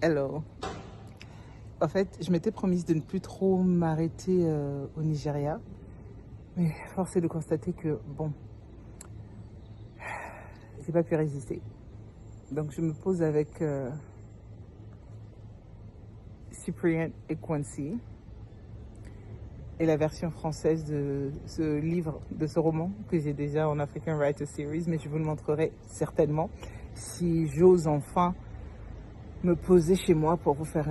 Alors, en fait, je m'étais promise de ne plus trop m'arrêter au Nigeria. Mais force est de constater que, bon, j'ai pas pu résister. Donc, je me pose avec Cyprien et Quincy et la version française de ce livre, de ce roman que j'ai déjà en African Writer Series, mais je vous le montrerai certainement si j'ose enfin me poser chez moi pour vous faire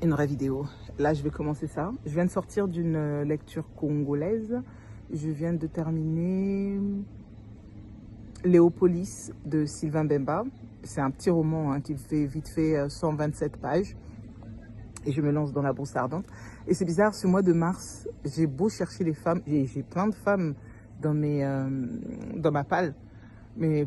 une vraie vidéo. Là, je vais commencer ça. Je viens de sortir d'une lecture congolaise. Je viens de terminer Léopolis de Sylvain Bemba. C'est un petit roman qui fait vite fait 127 pages. Et je me lance dans la brousse ardente. Et c'est bizarre, ce mois de mars, j'ai beau chercher les femmes, j'ai plein de femmes dans ma palle, mais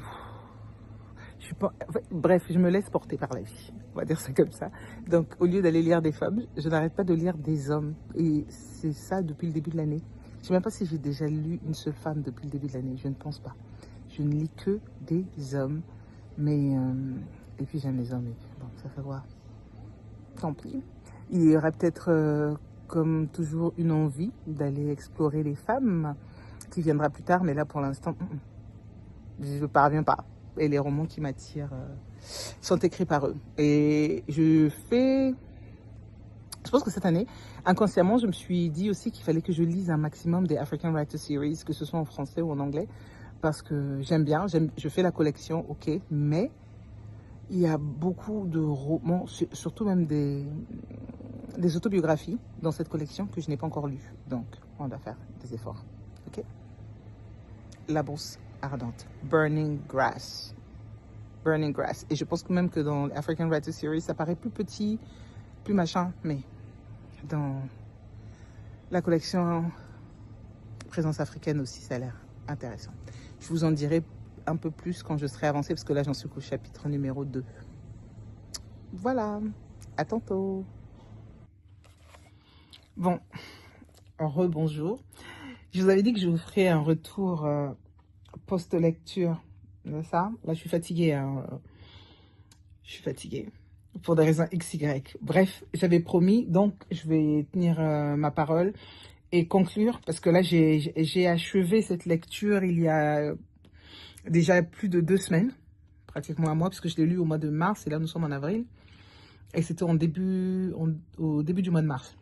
je suis pas, bref, je me laisse porter par la vie, on va dire ça comme ça. Donc, au lieu d'aller lire des femmes, je n'arrête pas de lire des hommes. Et c'est ça depuis le début de l'année. Je ne sais même pas si j'ai déjà lu une seule femme depuis le début de l'année, je ne pense pas. Je ne lis que des hommes, mais et puis j'aime les hommes, et puis, bon, ça fait voir. Tant pis. Il y aurait peut-être, comme toujours, une envie d'aller explorer les femmes qui viendra plus tard, mais là, pour l'instant, je ne parviens pas. Et les romans qui m'attirent sont écrits par eux. Et je pense que cette année, inconsciemment, je me suis dit aussi qu'il fallait que je lise un maximum des African Writer Series, que ce soit en français ou en anglais, parce que j'aime bien, je fais la collection, ok, mais il y a beaucoup de romans, surtout même des autobiographies dans cette collection que je n'ai pas encore lues. Donc, on doit faire des efforts. Ok. La brousse ardente. Burning Grass. Burning Grass. Et je pense que même que dans l'African Writer Series, ça paraît plus petit, plus machin, mais dans la collection Présence africaine aussi, ça a l'air intéressant. Je vous en dirai un peu plus quand je serai avancée, parce que là, j'en suis qu'au chapitre numéro 2. Voilà. À tantôt. Bon, rebonjour. Je vous avais dit que je vous ferais un retour post-lecture de ça. Là, je suis fatiguée. Je suis fatiguée pour des raisons XY. Bref, j'avais promis, donc je vais tenir ma parole et conclure, parce que là, j'ai achevé cette lecture il y a déjà plus de 2 semaines, pratiquement un mois, parce que je l'ai lu au mois de mars, et là, nous sommes en avril. Et c'était au début du mois de mars.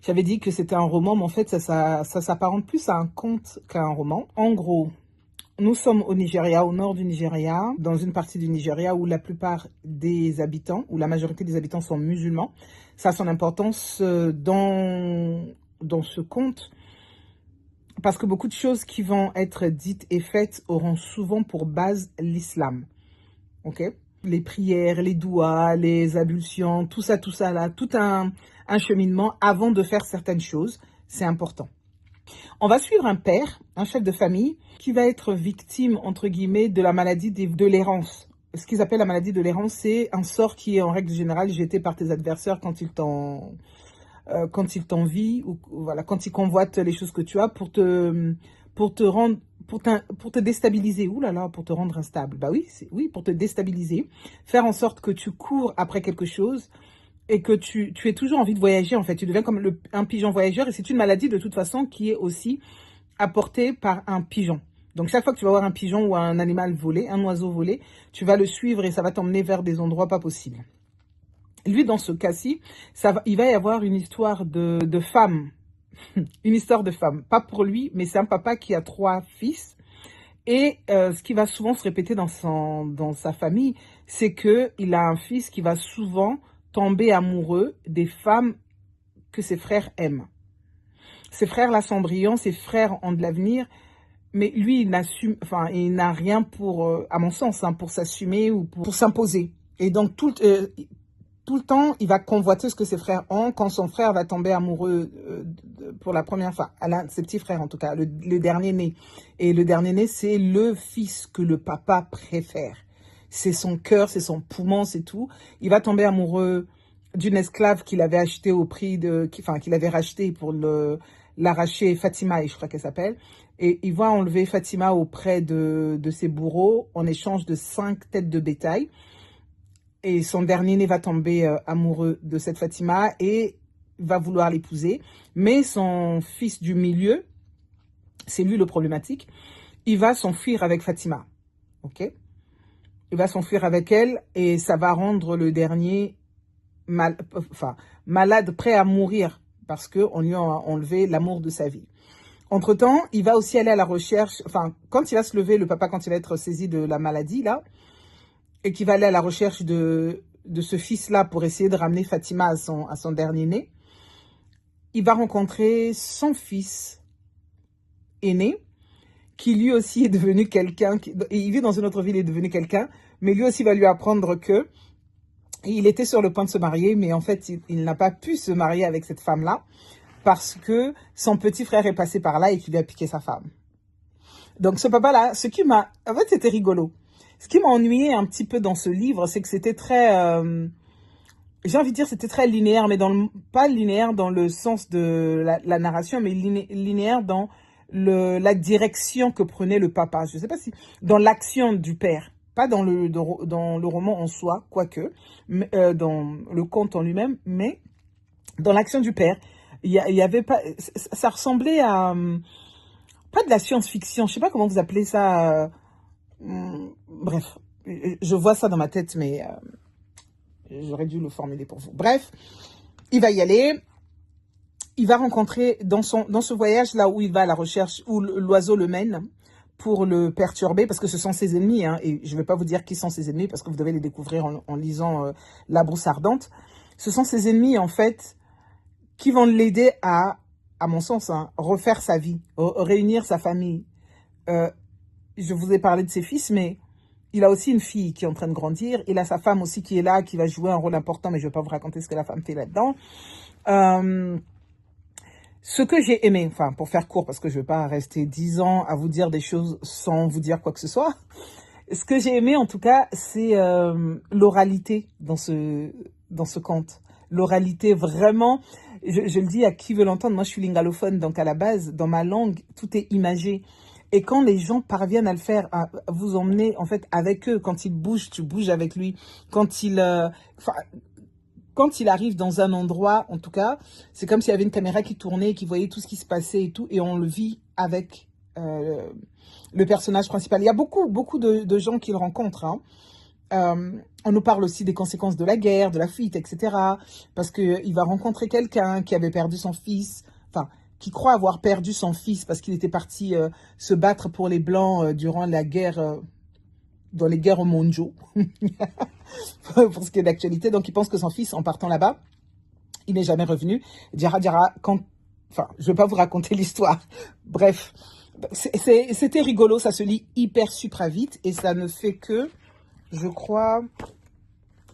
J'avais dit que c'était un roman, mais en fait, ça s'apparente plus à un conte qu'à un roman. En gros, nous sommes au Nigeria, au nord du Nigeria, dans une partie du Nigeria où la plupart des habitants, ou la majorité des habitants sont musulmans. Ça a son importance dans ce conte, parce que beaucoup de choses qui vont être dites et faites auront souvent pour base l'islam. Ok ? Les prières, les douas, les ablutions, tout ça là, tout un cheminement avant de faire certaines choses, c'est important. On va suivre un père, un chef de famille, qui va être victime, entre guillemets, de la maladie de l'errance. Ce qu'ils appellent la maladie de l'errance, c'est un sort qui est en règle générale jeté par tes adversaires quand ils t'envient, ou voilà, quand ils convoitent les choses que tu as pour te déstabiliser. Ouh là là, pour te rendre instable. Bah oui, oui, pour te déstabiliser. Faire en sorte que tu cours après quelque chose et que tu aies toujours envie de voyager, en fait. Tu deviens comme un pigeon voyageur, et c'est une maladie de toute façon qui est aussi apportée par un pigeon. Donc chaque fois que tu vas voir un pigeon ou un animal volé, un oiseau volé, tu vas le suivre et ça va t'emmener vers des endroits pas possibles. Lui, dans ce cas-ci, il va y avoir une histoire de femme. Une histoire de femme. Pas pour lui, mais c'est un papa qui a 3 fils. Et ce qui va souvent se répéter dans sa famille, c'est qu'il a un fils qui va souvent tomber amoureux des femmes que ses frères aiment. Ses frères-là sont brillants, ses frères ont de l'avenir, mais lui, il n'a rien pour, à mon sens, pour s'assumer ou pour s'imposer. Et donc, tout le temps, il va convoiter ce que ses frères ont. Quand son frère va tomber amoureux pour la première fois, l'un de ses petits frères en tout cas, le dernier né. Et le dernier né, c'est le fils que le papa préfère. C'est son cœur, c'est son poumon, c'est tout. Il va tomber amoureux d'une esclave qu'il avait achetée au prix qu'il avait racheté pour l'arracher, Fatima, je crois qu'elle s'appelle. Et il va enlever Fatima auprès de ses bourreaux en échange de 5 têtes de bétail. Et son dernier-né va tomber amoureux de cette Fatima et va vouloir l'épouser. Mais son fils du milieu, c'est lui le problématique, il va s'enfuir avec Fatima. Ok? Il va s'enfuir avec elle et ça va rendre le dernier malade, prêt à mourir parce qu'on lui a enlevé l'amour de sa vie. Entre-temps, il va aussi aller à la recherche, quand il va se lever, le papa, quand il va être saisi de la maladie, là, et qu'il va aller à la recherche de ce fils-là pour essayer de ramener Fatima à son dernier-né, il va rencontrer son fils aîné, qui lui aussi est devenu quelqu'un, il vit dans une autre ville, il est devenu quelqu'un, mais lui aussi va lui apprendre que il était sur le point de se marier, mais en fait, il n'a pas pu se marier avec cette femme-là, parce que son petit frère est passé par là et qu'il lui a piqué sa femme. Donc ce papa-là, en fait, c'était rigolo. Ce qui m'a ennuyé un petit peu dans ce livre, c'est que c'était très, j'ai envie de dire, c'était très linéaire, mais pas linéaire dans le sens de la narration, mais linéaire dans la direction que prenait le papa. Je ne sais pas si dans l'action du père, pas dans le roman en soi, quoique, dans le conte en lui-même, mais dans l'action du père. Il y avait pas, ça ressemblait à pas de la science-fiction, je sais pas comment vous appelez ça. Bref, je vois ça dans ma tête, mais j'aurais dû le formuler pour vous. Bref, il va y aller. Il va rencontrer dans ce voyage là où il va à la recherche, où l'oiseau le mène pour le perturber, parce que ce sont ses ennemis, hein, et je ne vais pas vous dire qui sont ses ennemis, parce que vous devez les découvrir en lisant La Brousse Ardente. Ce sont ses ennemis, en fait, qui vont l'aider à mon sens, hein, refaire sa vie, réunir sa famille. Je vous ai parlé de ses fils, mais il a aussi une fille qui est en train de grandir. Il a sa femme aussi qui est là, qui va jouer un rôle important, mais je ne vais pas vous raconter ce que la femme fait là-dedans. Ce que j'ai aimé, pour faire court, parce que je ne vais pas rester 10 ans à vous dire des choses sans vous dire quoi que ce soit. Ce que j'ai aimé, en tout cas, c'est l'oralité dans ce conte. L'oralité, vraiment, je le dis à qui veut l'entendre, moi je suis lingalophone, donc à la base, dans ma langue, tout est imagé. Et quand les gens parviennent à le faire, à vous emmener en fait avec eux, quand il bouge, tu bouges avec lui. Quand il arrive dans un endroit, en tout cas, c'est comme s'il y avait une caméra qui tournait, qui voyait tout ce qui se passait et tout, et on le vit avec le personnage principal. Il y a beaucoup de gens qu'il rencontre, hein. On nous parle aussi des conséquences de la guerre, de la fuite, etc. Parce qu'il va rencontrer quelqu'un qui avait perdu son fils, qui croit avoir perdu son fils parce qu'il était parti se battre pour les Blancs durant la guerre, dans les guerres mondiaux, pour ce qui est d'actualité. Donc il pense que son fils, en partant là-bas, il n'est jamais revenu. Je ne vais pas vous raconter l'histoire. Bref, c'était rigolo, ça se lit hyper super vite et ça ne fait que... Je crois,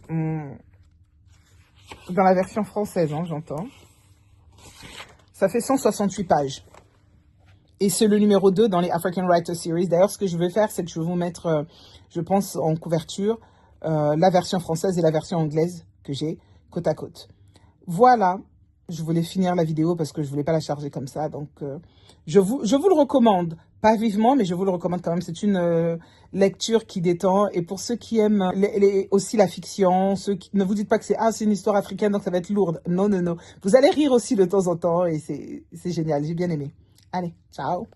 dans la version française, hein, j'entends, ça fait 168 pages. Et c'est le numéro 2 dans les African Writer Series. D'ailleurs, ce que je vais faire, c'est que je vais vous mettre, je pense, en couverture, la version française et la version anglaise que j'ai côte à côte. Voilà, je voulais finir la vidéo parce que je ne voulais pas la charger comme ça. Donc, je vous le recommande. Pas vivement, mais je vous le recommande quand même. C'est une lecture qui détend. Et pour ceux qui aiment aussi la fiction, ne vous dites pas que c'est une histoire africaine, donc ça va être lourde. Non, non, non. Vous allez rire aussi de temps en temps et c'est génial. J'ai bien aimé. Allez, ciao.